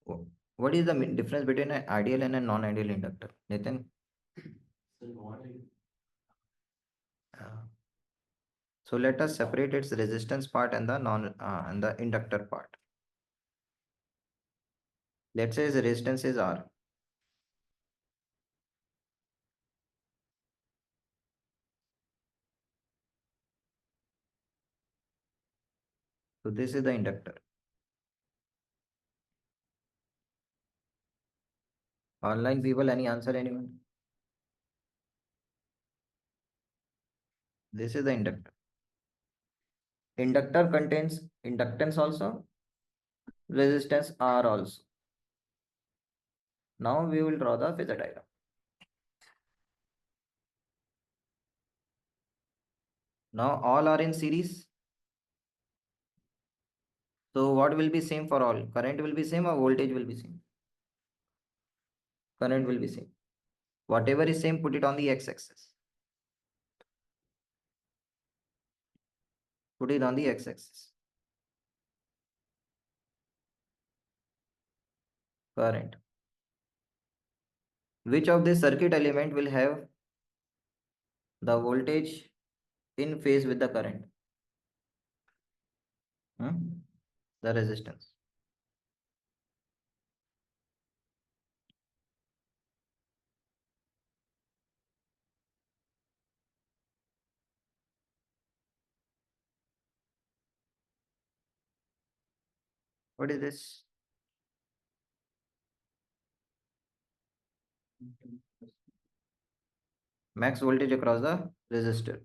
What is the difference between an ideal and a non-ideal inductor, Nitin? Uh, so let us separate its resistance part and the and the inductor part. Let's say the resistance is R. So this is the inductor. Online people, any answer, anyone? This is the inductor. Inductor contains inductance also, resistance R also. Now we will draw the phasor diagram. Now all are in series. So what will be same for all? Current will be same or voltage will be same? Current will be same. Whatever is same, put it on the x-axis. Put it on the x-axis. Current. Which of this circuit element will have the voltage in phase with the current? The resistance. What is this? Max voltage across the resistor.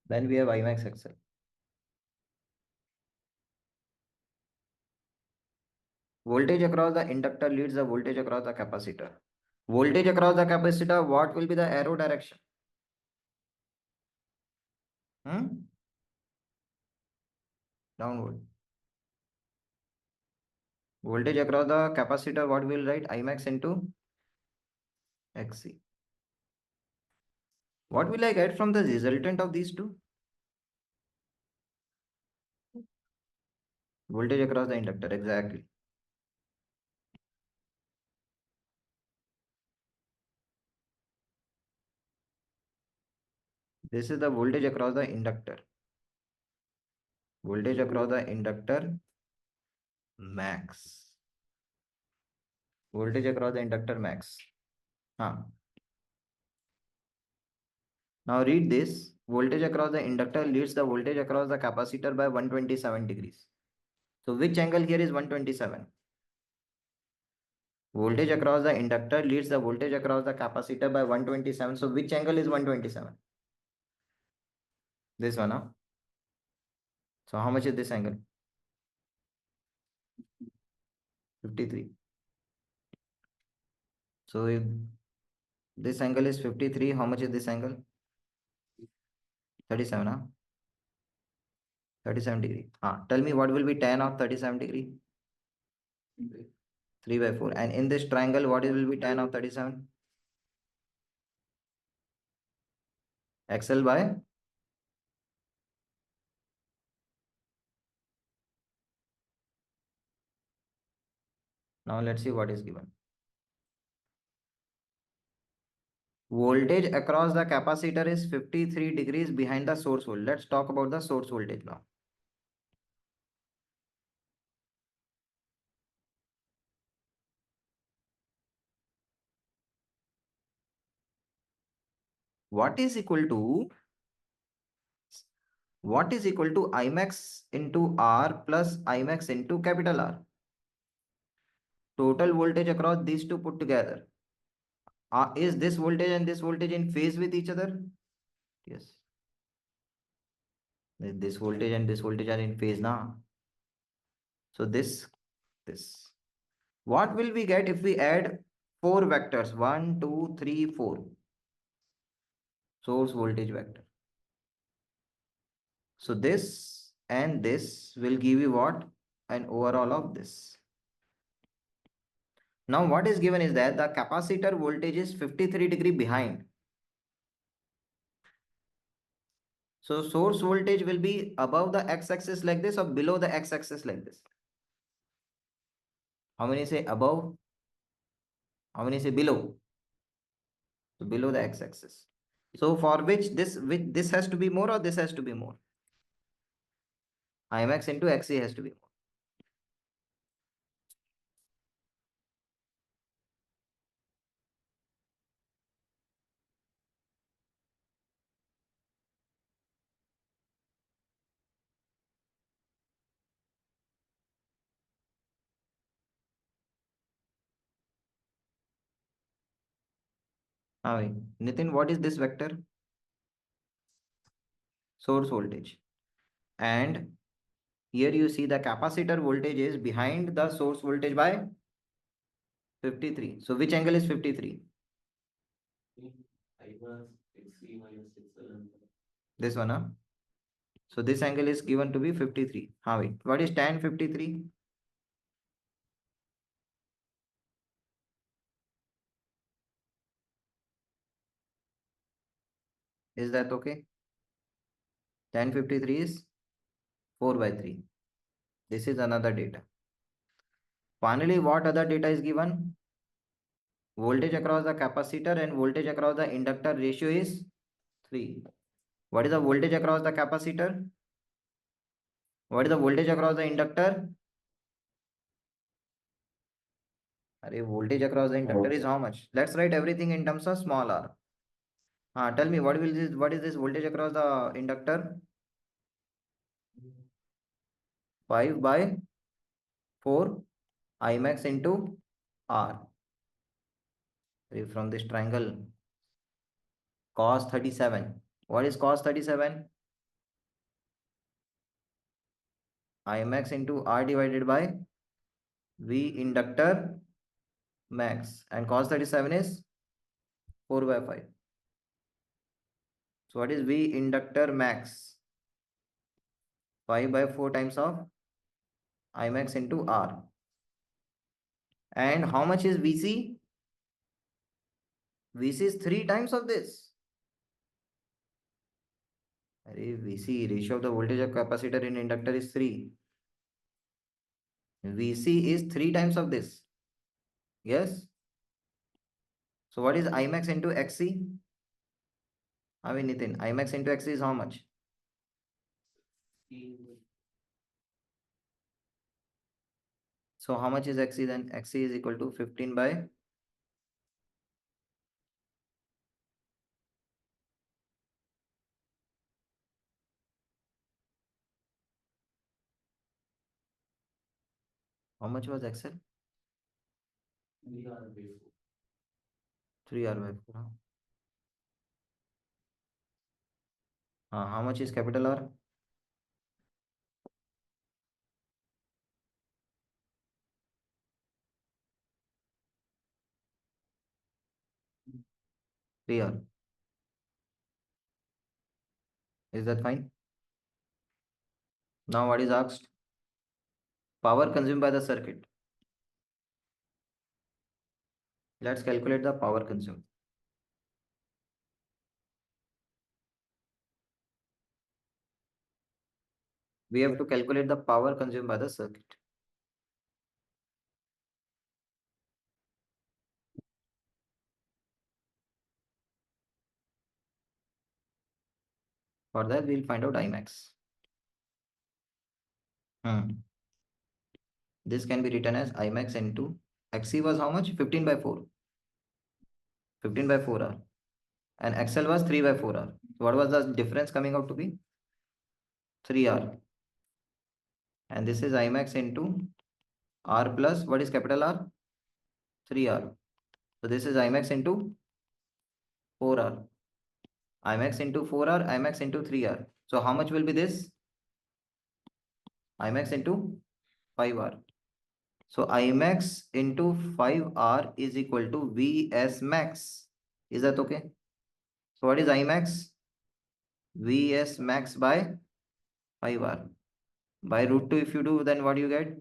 Then we have I max XL. Voltage across the inductor leads the voltage across the capacitor. Voltage across the capacitor, what will be the arrow direction? Downward. Voltage across the capacitor, what will write? I max into XC. What will I get from the resultant of these two? Voltage across the inductor, exactly. This is the voltage across the inductor. Voltage across the inductor max. Voltage across the inductor max. Now read this. Voltage across the inductor leads the voltage across the capacitor by 127 degrees. So which angle here is 127? Voltage across the inductor leads the voltage across the capacitor by 127. So which angle is 127? This one, huh? So how much is this angle? 53. So if this angle is 53, how much is this angle? 37, huh? 37 degree. Tell me what will be tan of 37 degree? 3 by 4. And in this triangle, what will be tan of 37? XL by? Now let's see what is given. Voltage across the capacitor is 53 degrees behind the source voltage. Let's talk about the source voltage now. What is equal to I max into R plus I max into capital R? Total voltage across these two put together. Is this voltage and this voltage in phase with each other? Yes. This voltage and this voltage are in phase now. So this. What will we get if we add 4 vectors? 1, 2, 3, 4. Source voltage vector. So this and this will give you what? An overall of this. Now what is given is that the capacitor voltage is 53 degree behind. So source voltage will be above the x-axis like this or below the x-axis like this. How many say above? How many say below? So below the x-axis. So for which this has to be more or this has to be more? Imax into XC has to be more. Wait. Nitin, what is this vector? Source voltage. And here you see the capacitor voltage is behind the source voltage by 53. So which angle is 53? This one, huh? So this angle is given to be 53. Wait. What is tan 53? Is that okay? Tan 53 is 4 by 3. This is another data. Finally, what other data is given? Voltage across the capacitor and voltage across the inductor ratio is 3. What is the voltage across the capacitor? What is the voltage across the inductor? Voltage across the inductor is how much? Let's write everything in terms of small r. Tell me what is this voltage across the inductor? 5 by 4 Imax into R. From this triangle cos 37. What is cos 37? Imax into R divided by V inductor max. And cos 37 is 4 by 5. So what is V inductor max? 5 by 4 times of Imax into R. And how much is VC? VC is 3 times of this. VC, ratio of the voltage of capacitor in inductor is 3. VC is 3 times of this. Yes. So what is Imax into XC? Nitin, Imax into XC is how much? So how much is XC then? XC is equal to 15 by how much was XL? 3 R by 4. How much is capital R? Three R. Is that fine? Now what is asked? Power consumed by the circuit. Let's calculate the power consumed. We have to calculate the power consumed by the circuit. For that, we'll find out Imax. This can be written as Imax into XC was how much? 15 by 4. 15 by 4 R. And XL was 3 by 4 R. What was the difference coming out to be? 3 R. And this is Imax into R plus what is capital R? 3 R. So this is Imax into 4 R. Imax into 4 R, Imax into 3 R. So how much will be this? Imax into 5 R. So Imax into 5 R is equal to Vs max. Is that okay? So what is Imax? Vs max by 5 R. By root 2 if you do, then what do you get?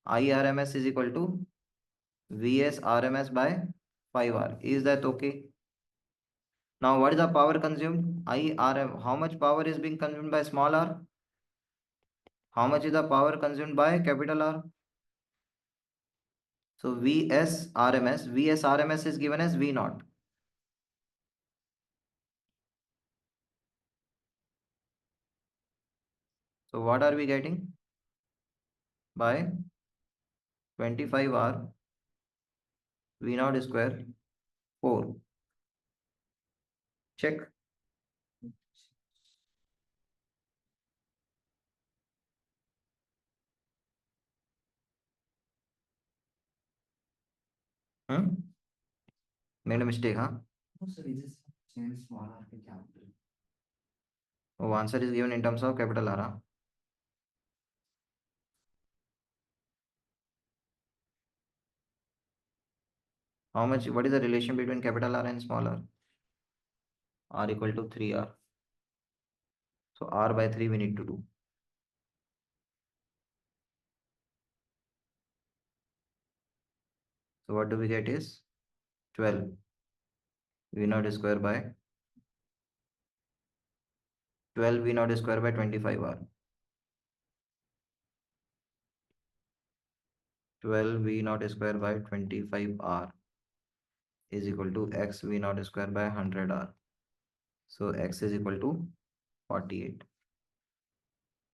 IRMS is equal to Vs RMS by 5R. Is that okay? Now, what is the power consumed? IRM. How much power is being consumed by small r? How much is the power consumed by capital R? So Vs RMS is given as V naught. So what are we getting? By 25R V naught square 4. Check. Hmm? Made a mistake, huh? No, sir, it is change small r to capital. Oh, answer is given in terms of capital R. Huh? How much? What is the relation between capital R and small r? R equal to 3R. So R by 3 we need to do. So what do we get is 12 V naught square by 12 V naught square by 25R. 12 V naught square by 25R is equal to x V naught square by 100R. So x is equal to 48.